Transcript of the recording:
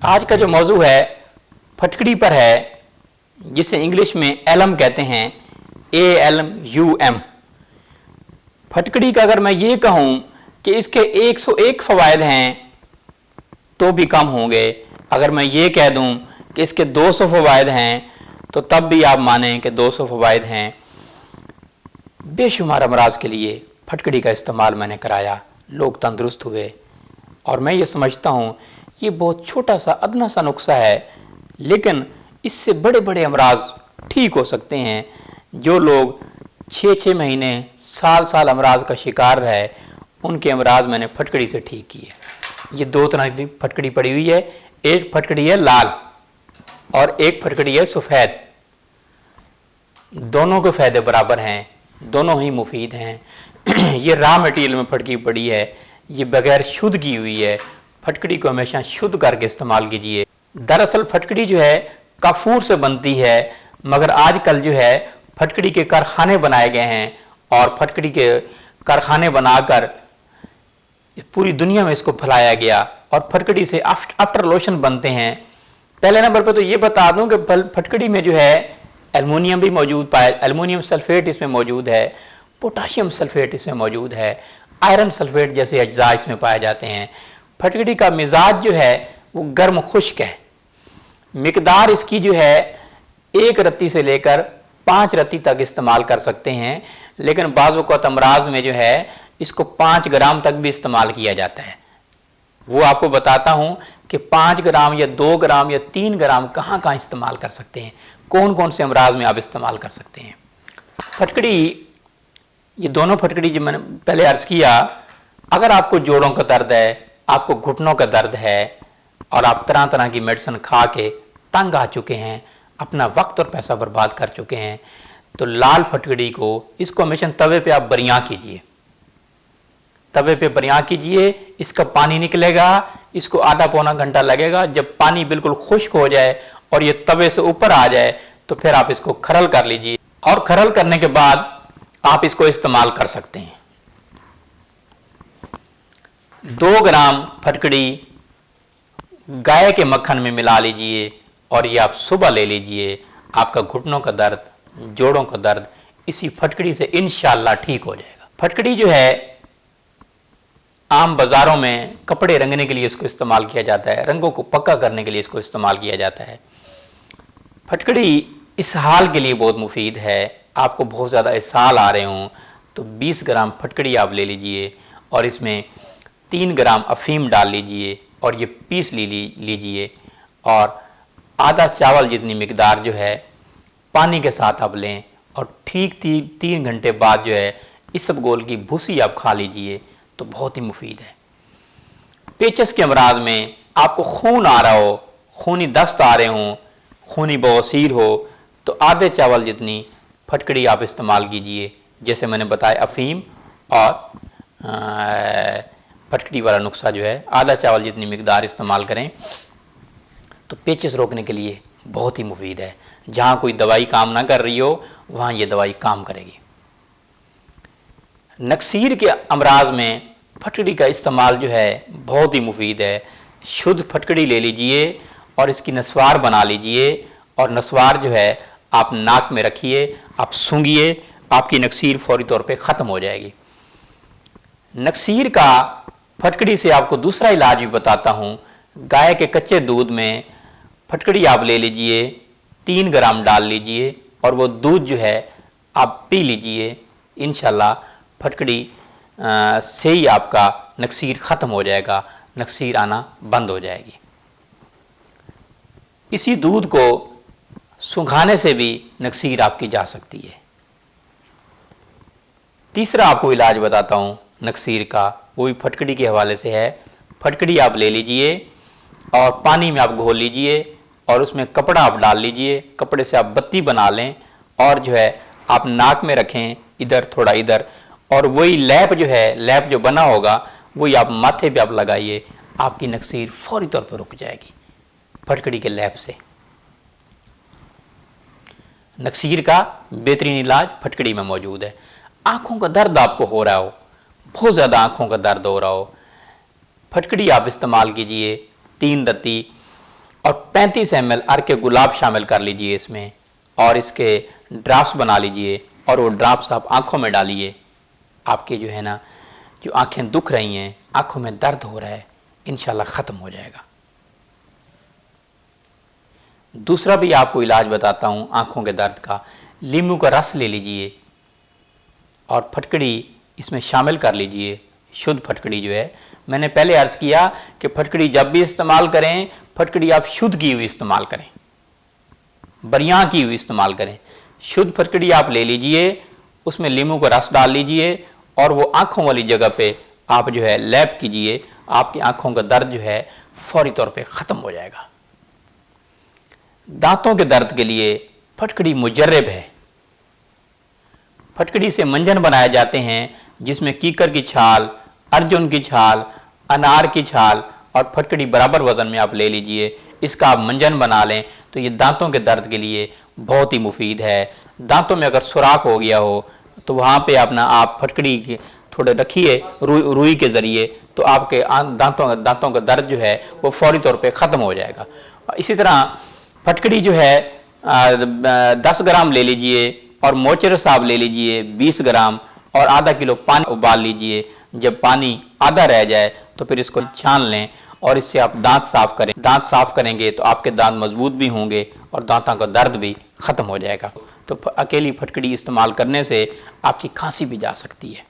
आज का जो मौजू है फटकड़ी पर है, जिसे इंग्लिश में एलम कहते हैं, ALUM। फटकड़ी का अगर मैं ये कहूँ कि इसके 101 फ़वाइद हैं तो भी कम होंगे। अगर मैं ये कह दूँ कि इसके 200 फ़वाइद हैं तो तब भी आप मानें कि 200 फ़वाइद हैं। बेशुमार अमराज के लिए फटकड़ी का इस्तेमाल मैंने कराया, लोग तंदुरुस्त हुए। और मैं ये समझता हूँ ये बहुत छोटा सा अदना सा नुस्खा है, लेकिन इससे बड़े बड़े अमराज ठीक हो सकते हैं। जो लोग 6-6 महीने साल साल अमराज का शिकार रहे, उनके अमराज मैंने फटकड़ी से ठीक किए। ये दो तरह की फटकड़ी पड़ी हुई है, एक फटकड़ी है लाल और एक फटकड़ी है सफ़ेद। दोनों के फ़ायदे बराबर हैं, दोनों ही मुफीद हैं। ये रॉ मटेरियल में फटकड़ी पड़ी है, ये बगैर शुद्ध की हुई है। फटकड़ी को हमेशा शुद्ध करके इस्तेमाल कीजिए। दरअसल फटकड़ी जो है काफूर से बनती है, मगर आजकल जो है फटकड़ी के कारखाने बनाए गए हैं और फटकड़ी के कारखाने बनाकर पूरी दुनिया में इसको फैलाया गया और फटकड़ी से आफ्टर लोशन बनते हैं। पहले नंबर पर तो ये बता दूं कि फटकड़ी में जो है एल्युमिनियम भी मौजूद एल्युमिनियम सल्फेट इसमें मौजूद है, पोटाशियम सल्फेट इसमें मौजूद है, आयरन सल्फेट जैसे अज्जा इसमें पाए जाते हैं। फटकड़ी का मिजाज जो है वो गर्म खुश्क है। मिकदार इसकी जो है 1 रत्ती से लेकर 5 रत्ती तक इस्तेमाल कर सकते हैं, लेकिन बाज़ वक़्त अमराज में जो है इसको 5 ग्राम तक भी इस्तेमाल किया जाता है। वो आपको बताता हूँ कि 5 ग्राम या 2 ग्राम या 3 ग्राम कहाँ कहाँ इस्तेमाल कर सकते हैं, कौन कौन से अमराज में आप इस्तेमाल कर सकते हैं। फटकड़ी, ये दोनों फटकड़ी जो मैंने पहले अर्ज़ किया, अगर आपको जोड़ों का दर्द है, आपको घुटनों का दर्द है और आप तरह तरह की मेडिसिन खा के तंग आ चुके हैं, अपना वक्त और पैसा बर्बाद कर चुके हैं, तो लाल फटकड़ी को इसको हमेशा तवे पे आप बरियां कीजिए। तवे पे बरियां कीजिए, इसका पानी निकलेगा, इसको आधा पौना घंटा लगेगा। जब पानी बिल्कुल खुश्क हो जाए और ये तवे से ऊपर आ जाए तो फिर आप इसको खरल कर लीजिए और खरल करने के बाद आप इसको इस्तेमाल कर सकते हैं। 2 ग्राम फटकड़ी गाय के मक्खन में मिला लीजिए और ये आप सुबह ले लीजिए। आपका घुटनों का दर्द, जोड़ों का दर्द इसी फटकड़ी से इंशाअल्लाह ठीक हो जाएगा। फटकड़ी जो है आम बाज़ारों में कपड़े रंगने के लिए इसको इस्तेमाल किया जाता है, रंगों को पक्का करने के लिए इसको इस्तेमाल किया जाता है। फटकड़ी इसहाल के लिए बहुत मुफीद है। आपको बहुत ज़्यादा इसहाल आ रहे हों तो 20 ग्राम फटकड़ी आप ले लीजिए और इसमें 3 ग्राम अफीम डाल लीजिए और ये पीस लीजिए और आधा चावल जितनी मिकदार जो है पानी के साथ आप लें और ठीक 3 घंटे बाद जो है इसबगोल की भूसी आप खा लीजिए तो बहुत ही मुफीद है। पेचस के अमराज में आपको खून आ रहा हो, खूनी दस्त आ रहे हों, खूनी बवासीर हो, तो आधे चावल जितनी फटकड़ी आप इस्तेमाल कीजिए। जैसे मैंने बताया अफीम और फटकड़ी वाला नुस्खा जो है, आधा चावल जितनी मिकदार इस्तेमाल करें तो पेचिस रोकने के लिए बहुत ही मुफीद है। जहाँ कोई दवाई काम ना कर रही हो वहाँ ये दवाई काम करेगी। नक्सीर के अमराज में फटकड़ी का इस्तेमाल जो है बहुत ही मुफीद है। शुद्ध फटकड़ी ले लीजिए और इसकी नस्वार बना लीजिए और नस्वार जो है आप नाक में रखिए, आप सूंघिए, आपकी नक्सीर फौरी तौर पे ख़त्म हो जाएगी। नक्सीर का फटकड़ी से आपको दूसरा इलाज भी बताता हूँ। गाय के कच्चे दूध में फटकड़ी आप ले लीजिए, 3 ग्राम डाल लीजिए और वो दूध जो है आप पी लीजिए। इंशाल्लाह फटकड़ी से ही आपका नक्सीर ख़त्म हो जाएगा, नक्सीर आना बंद हो जाएगी। इसी दूध को सुंघाने से भी नक्सीर आपकी जा सकती है। तीसरा आपको इलाज बताता हूँ नक्सीर का, वो भी फटकड़ी के हवाले से है। फटकड़ी आप ले लीजिए और पानी में आप घोल लीजिए और उसमें कपड़ा आप डाल लीजिए, कपड़े से आप बत्ती बना लें और जो है आप नाक में रखें, इधर थोड़ा इधर, और वही लैप जो है, लैप जो बना होगा वही आप माथे पे आप लगाइए। आपकी नक्सीर फौरी तौर पर रुक जाएगी फटकड़ी के लैप से। नक्सीर का बेहतरीन इलाज फटकड़ी में मौजूद है। आँखों का दर्द आपको हो रहा हो, बहुत ज़्यादा आँखों का दर्द हो रहा हो, फटकड़ी आप इस्तेमाल कीजिए। 3 रत्ती और 35 ml अर्क के गुलाब शामिल कर लीजिए इसमें, और इसके ड्राफ्ट्स बना लीजिए और वो ड्राफ्ट्स आप आँखों में डालिए। आपके जो है ना, जो आँखें दुख रही हैं, आँखों में दर्द हो रहा है, इंशाल्लाह ख़त्म हो जाएगा। दूसरा भी आपको इलाज बताता हूँ आँखों के दर्द का। नींबू का रस ले लीजिए और फटकड़ी इसमें शामिल कर लीजिए। शुद्ध फटकड़ी जो है, मैंने पहले अर्ज़ किया कि फटकड़ी जब भी इस्तेमाल करें, फटकड़ी आप शुद्ध की हुई इस्तेमाल करें, बरियाँ की हुई इस्तेमाल करें। शुद्ध फटकड़ी आप ले लीजिए, उसमें नींबू का रस डाल लीजिए और वो आँखों वाली जगह पे आप जो है लैप कीजिए। आपकी आँखों का दर्द जो है फौरी तौर पे ख़त्म हो जाएगा। दांतों के दर्द के लिए फटकड़ी मुजर्रब है। फटकड़ी से मंजन बनाए जाते हैं, जिसमें कीकर की छाल, अर्जुन की छाल, अनार की छाल और फटकड़ी बराबर वज़न में आप ले लीजिए। इसका आप मंजन बना लें तो ये दांतों के दर्द के लिए बहुत ही मुफीद है। दांतों में अगर सुराख हो गया हो तो वहाँ पे अपना आप फटकड़ी के थोड़े रखिए रुई के ज़रिए, तो आपके दांतों का दर्द जो है वो फौरी तौर पे ख़त्म हो जाएगा। इसी तरह फटकड़ी जो है 10 ग्राम ले लीजिए और मोचर साहब ले लीजिए 20 ग्राम और आधा किलो पानी उबाल लीजिए। जब पानी आधा रह जाए तो फिर इसको छान लें और इससे आप दांत साफ करें। दांत साफ करेंगे तो आपके दांत मजबूत भी होंगे और दांतों का दर्द भी ख़त्म हो जाएगा। तो अकेली फटकड़ी इस्तेमाल करने से आपकी खांसी भी जा सकती है।